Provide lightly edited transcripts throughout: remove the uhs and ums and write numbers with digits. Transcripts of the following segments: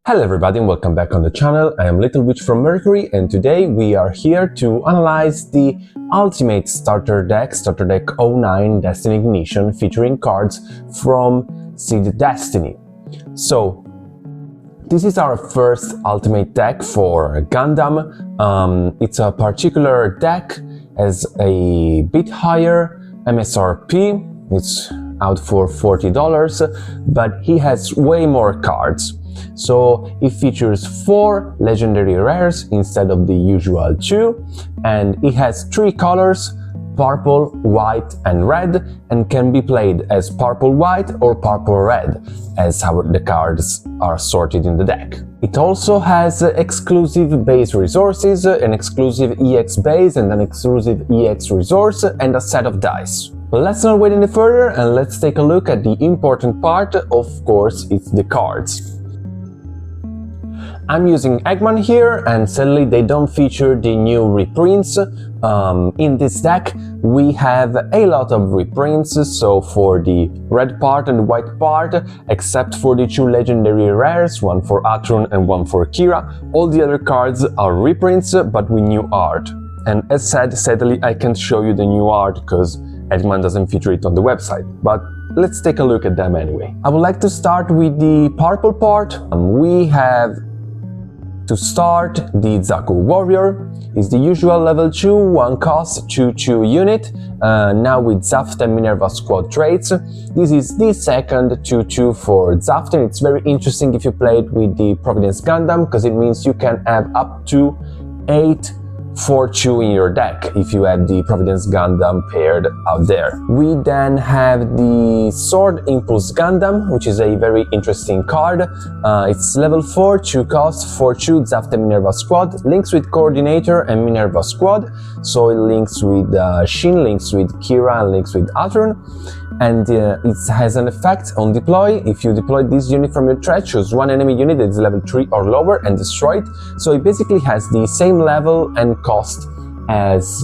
Hello everybody and welcome back on the channel. I am Little Witch from Mercury, and today we are here to analyze the ultimate starter deck 09 Destiny Ignition, featuring cards from Seed Destiny. So this is our first ultimate deck for Gundam. It's a particular deck, has a bit higher MSRP. It's out for $40, but he has way more cards. So it features 4 legendary rares instead of the usual 2, and it has 3 colors: purple, white and red, and can be played as purple white or purple red, as how the cards are sorted in the deck. It also has exclusive base resources, an exclusive EX base and an exclusive EX resource, and a set of dice. But let's not wait any further and let's take a look at the important part. Of course, it's the cards. I'm using Eggman here, and sadly they don't feature the new reprints. In this deck we have a lot of reprints, so for the red part and the white part, except for the 2 legendary rares, one for Atron and one for Kira, all the other cards are reprints but with new art. And as said, sadly I can't show you the new art because Eggman doesn't feature it on the website, but let's take a look at them anyway. I would like to start with the purple part. We have to start the Zaku Warrior. Is the usual level 2, 1 cost, 2/2 unit, now with Zaft and Minerva squad traits. This is the second 2/2 for Zaft, and it's very interesting if you play it with the Providence Gundam, because it means you can have up to 8 4/2 in your deck if you have the Providence Gundam paired out there. We then have the Sword Impulse Gundam, which is a very interesting card. It's level 4, 2 cost, 4/2 Zaft and Minerva squad, links with Coordinator and Minerva squad, so it links with Shin, links with Kira, and links with Atron. And it has an effect on deploy. If you deploy this unit from your threat, choose 1 enemy unit that is level 3 or lower and destroy it. So it basically has the same level and cost as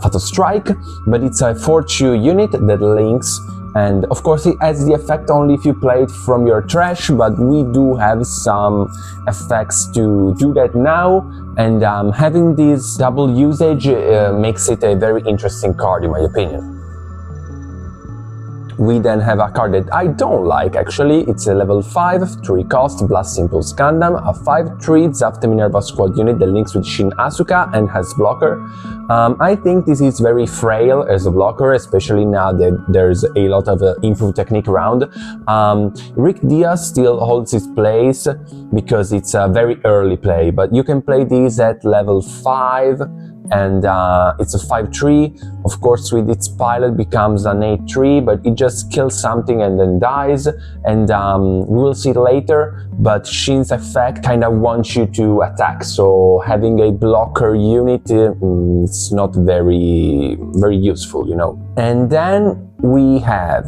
Fatal Strike, but it's a 4/2 unit that links, and of course it has the effect only if you play it from your trash, but we do have some effects to do that now, and having this double usage makes it a very interesting card in my opinion. We then have a card that I don't like actually. It's a level 5, 3 cost, Blast Impulse Gundam, a 5/3 Zaft Minerva squad unit that links with Shin Asuka and has blocker. I think this is very frail as a blocker, especially now that there's a lot of improved technique around. Rick Diaz still holds its place because it's a very early play, but you can play these at level 5, and it's a 5/3. Of course, with its pilot becomes an 8/3, but it just kills something and then dies, and we will see it later, but Shin's effect kind of wants you to attack, so having a blocker unit is not very useful, you know. And then we have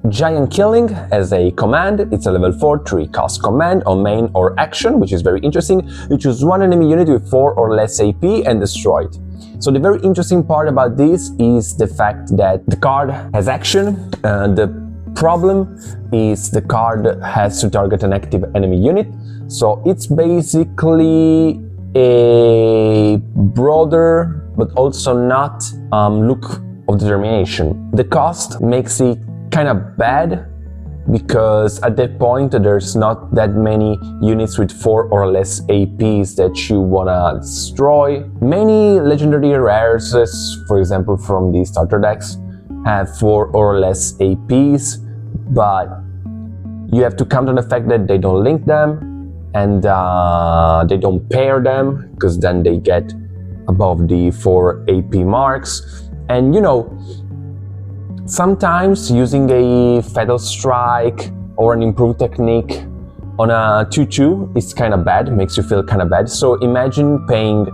Giant Killing as a command. It's a level 4, 3 cost command on main or action, which is very interesting. You choose 1 enemy unit with 4 or less AP and destroy it. So the very interesting part about this is the fact that the card has action. The problem is the card has to target an active enemy unit. So it's basically a broader but also not Look of Determination. The cost makes it kind of bad because at that point there's not that many units with 4 or less APs that you wanna destroy. Many legendary rares, for example from the starter decks, have 4 or less APs, but you have to count on the fact that they don't link them and they don't pair them, because then they get above the 4 AP marks. And you know, sometimes using a Fatal Strike or an improved technique on a 2/2 is kind of bad, makes you feel kind of bad. So imagine paying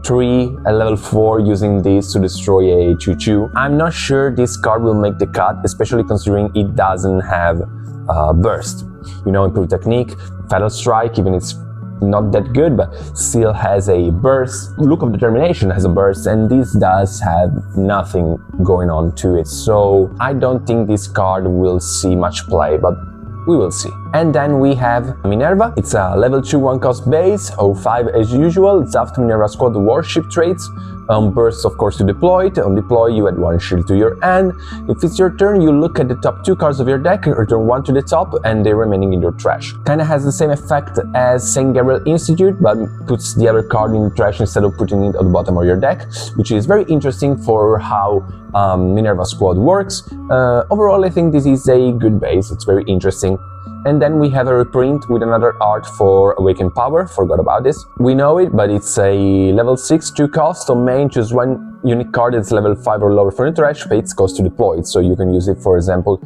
3 at level 4 using this to destroy a 2/2. I'm not sure this card will make the cut, especially considering it doesn't have burst. You know, improved technique, Fatal Strike, even it's not that good, but still has a burst. Look of Determination has a burst, and this does have nothing going on to it. So I don't think this card will see much play, but we will see. And then we have Minerva. It's a level 2 1-cost base, 05 as usual. Zaft Minerva squad warship traits. Bursts, of course, to deploy it. On deploy, you add 1 shield to your hand. If it's your turn, you look at the top 2 cards of your deck, return 1 to the top, and the remaining in your trash. Kinda has the same effect as Saint Gabriel Institute, but puts the other card in the trash instead of putting it at the bottom of your deck, which is very interesting for how Minerva squad works. Overall, I think this is a good base. It's very interesting. And then we have a reprint with another art for Awakened Power, forgot about this. We know it, but it's a level 6 2-cost. On main, choose 1 unique card that's level 5 or lower from the trash, pay its cost to deploy it. So you can use it, for example,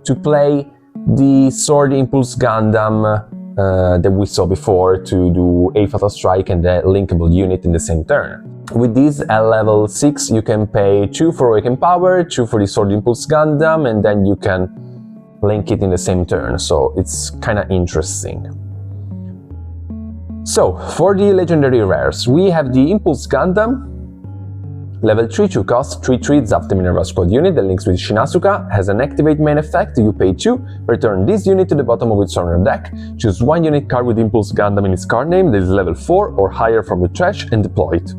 to play the Sword Impulse Gundam that we saw before, to do a Fatal Strike and a linkable unit in the same turn. With this at level 6, you can pay 2 for Awakened Power, 2 for the Sword Impulse Gundam, and then you can link it in the same turn, so it's kind of interesting. So, for the legendary rares, we have the Impulse Gundam, level 3 2-cost, 3/3 Zaft Minerva squad unit that links with Shin Asuka, has an activate main effect, you pay 2, return this unit to the bottom of its owner deck, choose 1 unique card with Impulse Gundam in its card name that is level 4 or higher from the trash and deploy it.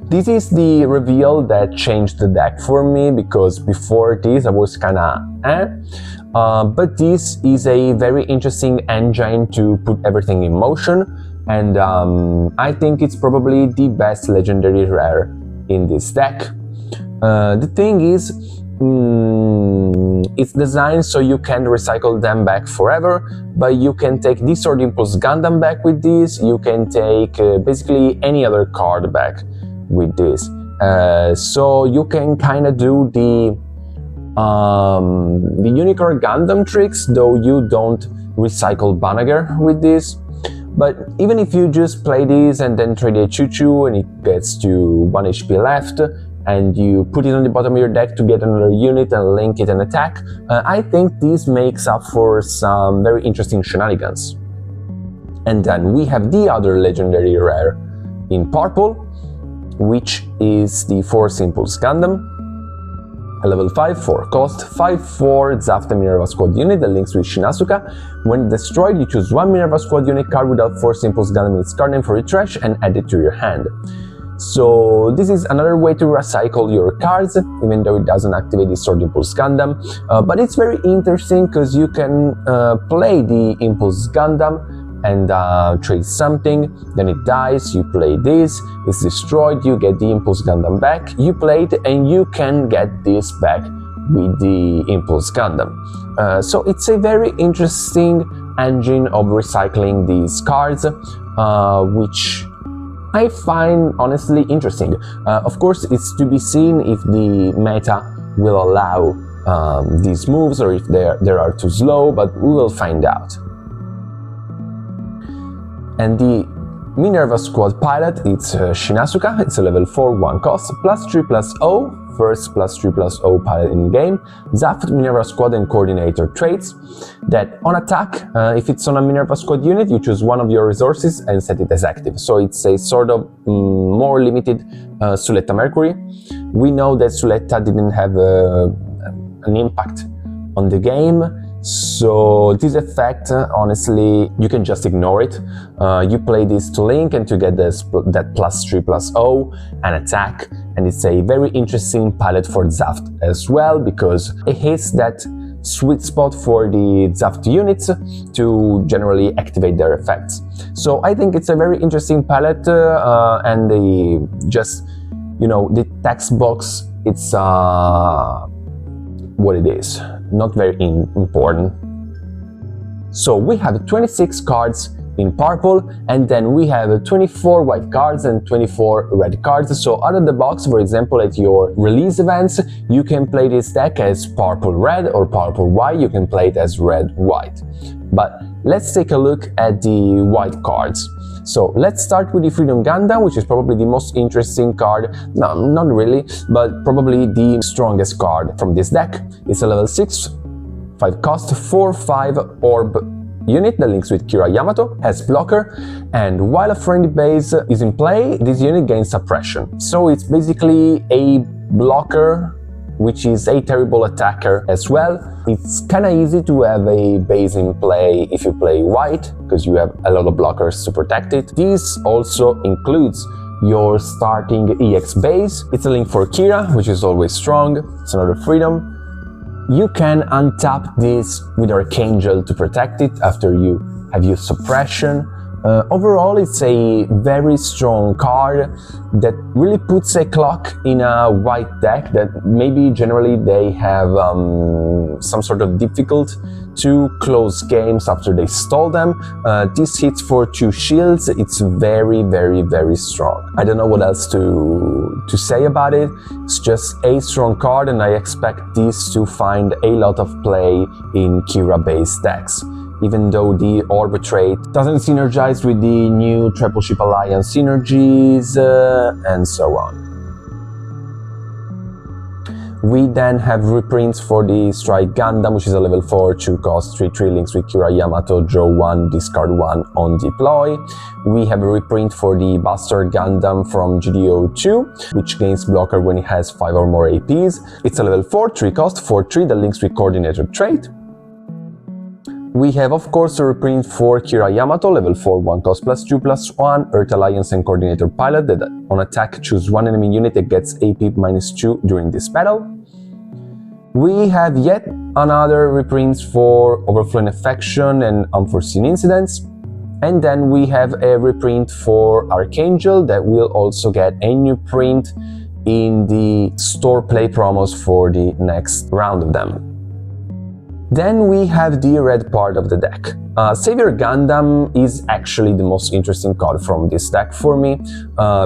This is the reveal that changed the deck for me, because before this I was kinda but this is a very interesting engine to put everything in motion, and I think it's probably the best legendary rare in this deck. The thing is, it's designed so you can recycle them back forever, but you can take this Sword Impulse Gundam back with this, you can take basically any other card back with this, so you can kind of do the Unicorn Gundam tricks, though you don't recycle Banagher with this. But even if you just play this and then trade a Choo-Choo and it gets to 1 HP left, and you put it on the bottom of your deck to get another unit and link it and attack, I think this makes up for some very interesting shenanigans. And then we have the other legendary rare in purple, which is the Force Impulse Gundam, a level 5 4-cost, 5/4 Zaft Minerva squad unit that links with Shin Asuka. When destroyed, you choose 1 Minerva squad unit card without Force Impulse Gundam in its card name for your trash and add it to your hand. So this is another way to recycle your cards, even though it doesn't activate the Sword Impulse Gundam, but it's very interesting because you can play the Impulse Gundam and trade something, then it dies, you play this, it's destroyed, you get the Impulse Gundam back, you play it, and you can get this back with the Impulse Gundam. So it's a very interesting engine of recycling these cards, which I find honestly interesting. Of course, it's to be seen if the meta will allow these moves or if they are too slow, but we will find out. And the Minerva squad pilot, it's Shin Asuka, it's a level 4 1-cost, +3/+0, first +3/+0 pilot in game, Zaft Minerva squad and coordinator traits, that on attack, if it's on a Minerva squad unit, you choose 1 of your resources and set it as active. So it's a sort of more limited Suletta Mercury. We know that Suletta didn't have an impact on the game, so this effect, honestly, you can just ignore it. You play this to link and to get this, that +3/+0 and attack, and it's a very interesting pilot for Zaft as well, because it hits that sweet spot for the Zaft units to generally activate their effects. So I think it's a very interesting pilot, and the text box, it's what it is, not very important. So we have 26 cards in purple, and then we have 24 white cards and 24 red cards. So out of the box, for example, at your release events, you can play this deck as purple red or purple white. You can play it as red white. But let's take a look at the white cards. So let's start with the Freedom Gundam, which is probably the most interesting card. No, not really, but probably the strongest card from this deck. It's a level 6, 5-cost, 4/5 orb unit that links with Kira Yamato, has blocker, and while a friendly base is in play, this unit gains suppression. So it's basically a blocker which is a terrible attacker as well. It's kinda easy to have a base in play if you play white, because you have a lot of blockers to protect it. This also includes your starting EX base. It's a link for Kira, which is always strong. It's another freedom. You can untap this with Archangel to protect it after you have used suppression. Overall, it's a very strong card that really puts a clock in a white deck that maybe generally they have some sort of difficult to close games after they stall them. This hits for 2 shields. It's very, very, very strong. I don't know what else to say about it. It's just a strong card, and I expect this to find a lot of play in Kira-based decks, even though the Arbitrate doesn't synergize with the new Triple Ship Alliance synergies, and so on. We then have reprints for the Strike Gundam, which is a level 4, 2 cost, 3/3 links with Kira Yamato, draw 1, discard 1 on deploy. We have a reprint for the Buster Gundam from GDO2, which gains blocker when it has 5 or more APs. It's a level 4, 3 cost, 4/3 that links with Coordinator trait. We have, of course, a reprint for Kira Yamato, level 4, 1 cost +2/+1, Earth Alliance and Coordinator Pilot, that on attack choose one enemy unit that gets AP -2 during this battle. We have yet another reprint for Overflowing Affection and Unforeseen Incidents. And then we have a reprint for Archangel that will also get a new print in the store play promos for the next round of them. Then we have the red part of the deck. Savior Gundam is actually the most interesting card from this deck for me,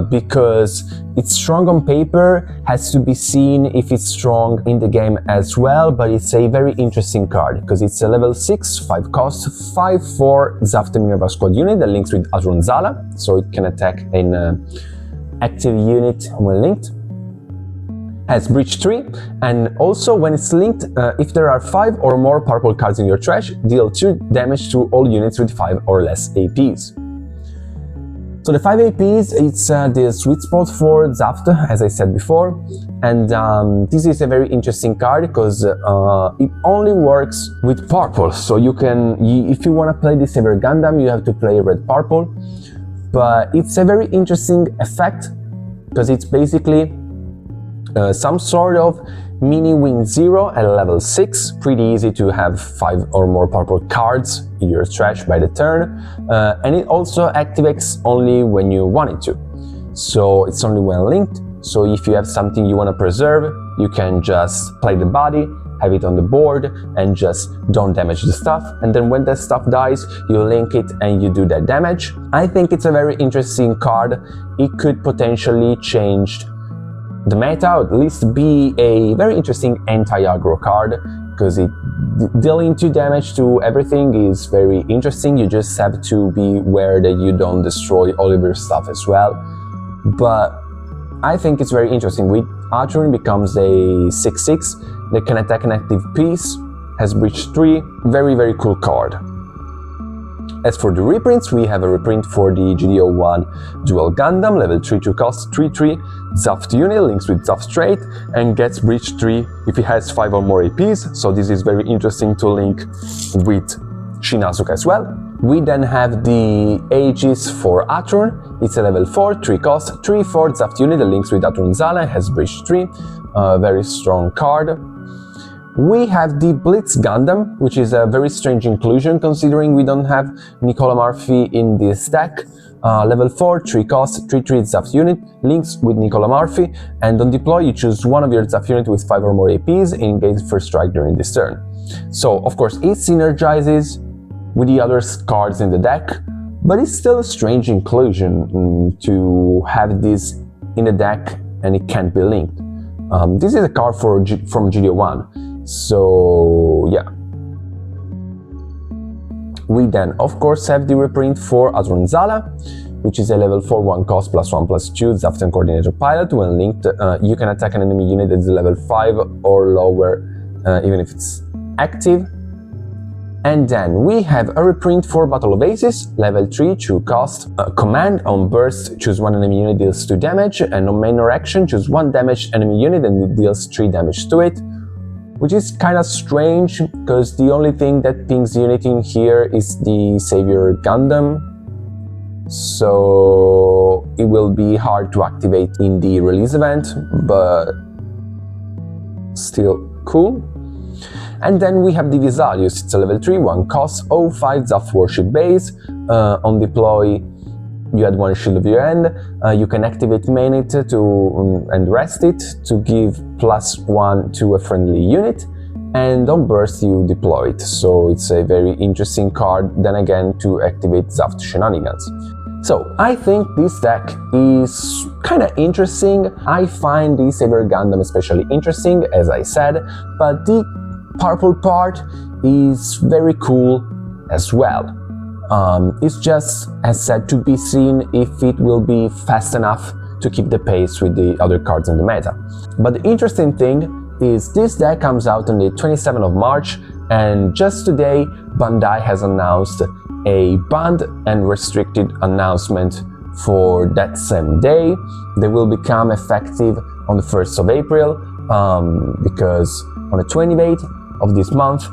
because it's strong on paper, has to be seen if it's strong in the game as well, but it's a very interesting card because it's a level 6, 5 cost, 5/4 Zafte Minerva squad unit that links with Azrun Zala, so it can attack an active unit when linked. Has Breach 3, and also when it's linked, if there are 5 or more purple cards in your trash, deal 2 damage to all units with 5 or less APs. So the 5 APs, it's the sweet spot for Zafte, as I said before, and this is a very interesting card because it only works with purple, so you can, if you want to play the Saber Gundam, you have to play red-purple, but it's a very interesting effect because it's basically some sort of mini wing 0 at level 6, pretty easy to have 5 or more purple cards in your trash by the turn, and it also activates only when you want it to, so it's only when linked, so if you have something you want to preserve, you can just play the body, have it on the board, and just don't damage the stuff, and then when that stuff dies, you link it and you do that damage. I think it's a very interesting card. It could potentially change the meta, or at least be a very interesting anti-aggro card, because dealing 2 damage to everything is very interesting. You just have to be aware that you don't destroy all of your stuff as well. But I think it's very interesting. With Atron becomes a 6/6 that can attack an active piece, has Breach 3, very, very cool card. As for the reprints, we have a reprint for the GDO1 Dual Gundam, level 3, 2 cost, 3/3, Zaft unit, links with Zaft trait, and gets Breach 3 if it has 5 or more APs, so this is very interesting to link with Shin Asuka as well. We then have the Aegis for Atron. It's a level 4, 3 cost, 3/4 Zaft unit that links with Atron Zala, has Breach 3, very strong card. We have the Blitz Gundam, which is a very strange inclusion considering we don't have Nicola Murphy in this deck. Level 4, 3 cost, 3/3 Zaft unit, links with Nicola Murphy, and on deploy you choose one of your Zaft unit with 5 or more APs and engage first strike during this turn. So of course it synergizes with the other cards in the deck, but it's still a strange inclusion to have this in the deck and it can't be linked. This is a card from GDO1. So yeah. We then of course have the reprint for Azrun Zala, which is a level 4 1 cost +1/+2 Zaft and Coordinator Pilot. When linked, you can attack an enemy unit that is level 5 or lower, even if it's active. And then we have a reprint for Battle of Aces, level 3, 2 cost. Command: on burst, choose one enemy unit, deals 2 damage, and on main or action, choose one damaged enemy unit and it deals 3 damage to it. Which is kind of strange, because the only thing that pings unit in here is the Savior Gundam. So it will be hard to activate in the release event, but still cool. And then we have the Visalius. It's a level 3, 1 cost, 05 Zaft Warship Base. On deploy, you add 1 shield of your end. You can activate main it and rest it to give +1 to a friendly unit. And on burst, you deploy it. So it's a very interesting card, then again, to activate Zaft Shenanigans. So I think this deck is kind of interesting. I find the Saber Gundam especially interesting, as I said, but the purple part is very cool as well. It's just, as said, to be seen if it will be fast enough to keep the pace with the other cards in the meta. But the interesting thing is this deck comes out on the 27th of March, and just today Bandai has announced a banned and restricted announcement for that same day. They will become effective on the 1st of April, because on the 28th of this month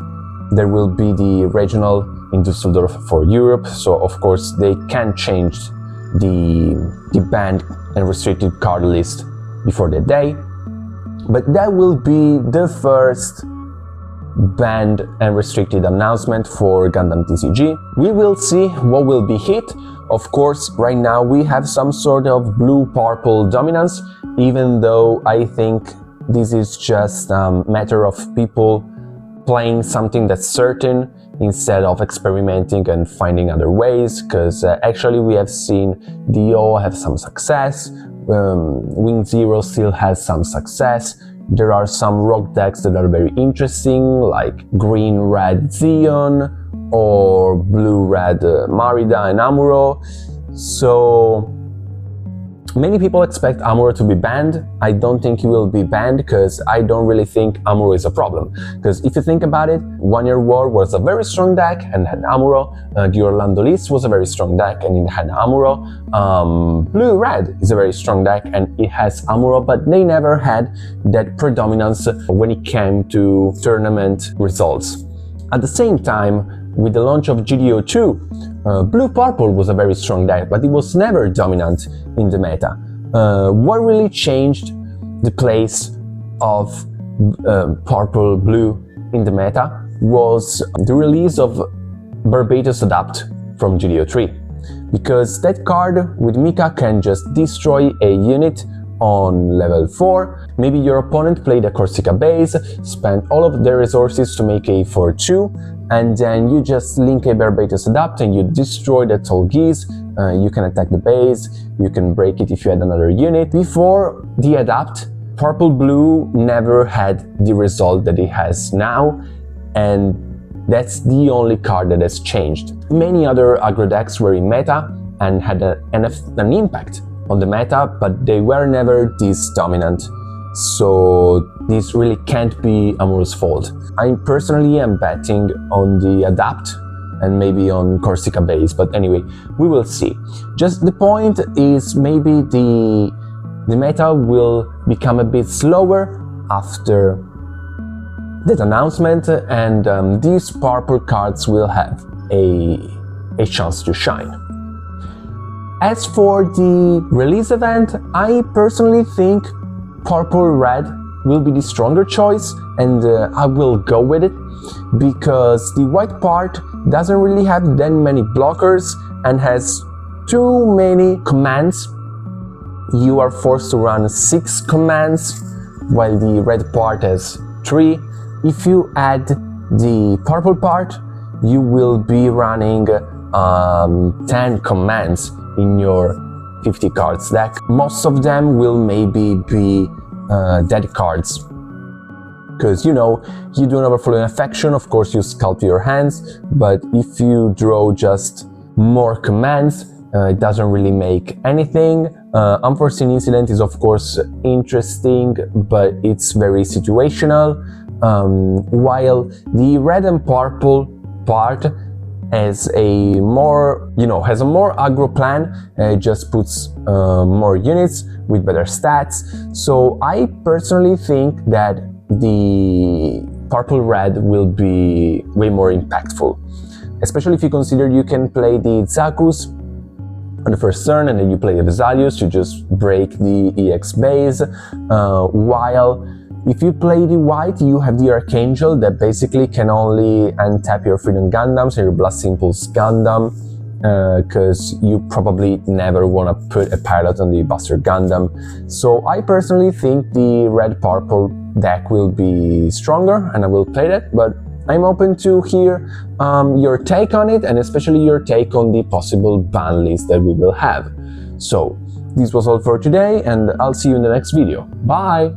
there will be the regional in Düsseldorf for Europe, so of course they can change the banned and restricted card list before that day. But that will be the first banned and restricted announcement for Gundam TCG. We will see what will be hit. Of course, right now we have some sort of blue-purple dominance, even though I think this is just a matter of people playing something that's certain instead of experimenting and finding other ways, because actually we have seen DO have some success, Wing Zero still has some success. There are some rogue decks that are very interesting, like green-red Zeon or blue-red Marida and Amuro. So many people expect Amuro to be banned. I don't think he will be banned, because I don't really think Amuro is a problem. Because if you think about it, One Year War was a very strong deck and had Amuro. The Orlando List was a very strong deck and it had Amuro. Blue-Red is a very strong deck and it has Amuro, but they never had that predominance when it came to tournament results. At the same time, with the launch of GDO2, Blue-Purple was a very strong deck, but it was never dominant in the meta. What really changed the place of Purple-Blue in the meta was the release of Barbatos Adapt from GDO3. Because that card with Mika can just destroy a unit on level 4. Maybe your opponent played a Corsica base, spent all of their resources to make a 4-2, and then you just link a Barbatos Adapt and you destroy that Tolgeese. You can attack the base, you can break it if you had another unit. Before the Adapt, Purple-Blue never had the result that it has now, and that's the only card that has changed. Many other aggro decks were in meta and had an impact on the meta, but they were never this dominant. So this really can't be Amuro's fault. I personally am betting on the Adapt and maybe on Corsica base, but anyway, we will see. Just the point is maybe the meta will become a bit slower after that announcement, and these purple cards will have a chance to shine. As for the release event, I personally think Purple-Red will be the stronger choice, and I will go with it because the white part doesn't really have that many blockers and has too many commands. You are forced to run 6 commands while the red part has 3. If you add the purple part, you will be running 10 commands in your 50 cards deck. Most of them will maybe be dead cards, because you know, you do an overflowing affection, of course you sculpt your hands, but if you draw just more commands, it doesn't really make anything. Unforeseen Incident is of course interesting, but it's very situational, while the red and purple part has a more, has a more aggro plan. It just puts more units with better stats. So I personally think that the purple red will be way more impactful, especially if you consider you can play the Zakus on the first turn and then you play the Vesalius to just break the EX base, while if you play the white, you have the Archangel that basically can only untap your Freedom Gundams and your Blast Impulse Gundam, because you probably never want to put a pilot on the Buster Gundam. So I personally think the red-purple deck will be stronger and I will play that, but I'm open to hear your take on it, and especially your take on the possible ban list that we will have. So this was all for today, and I'll see you in the next video. Bye!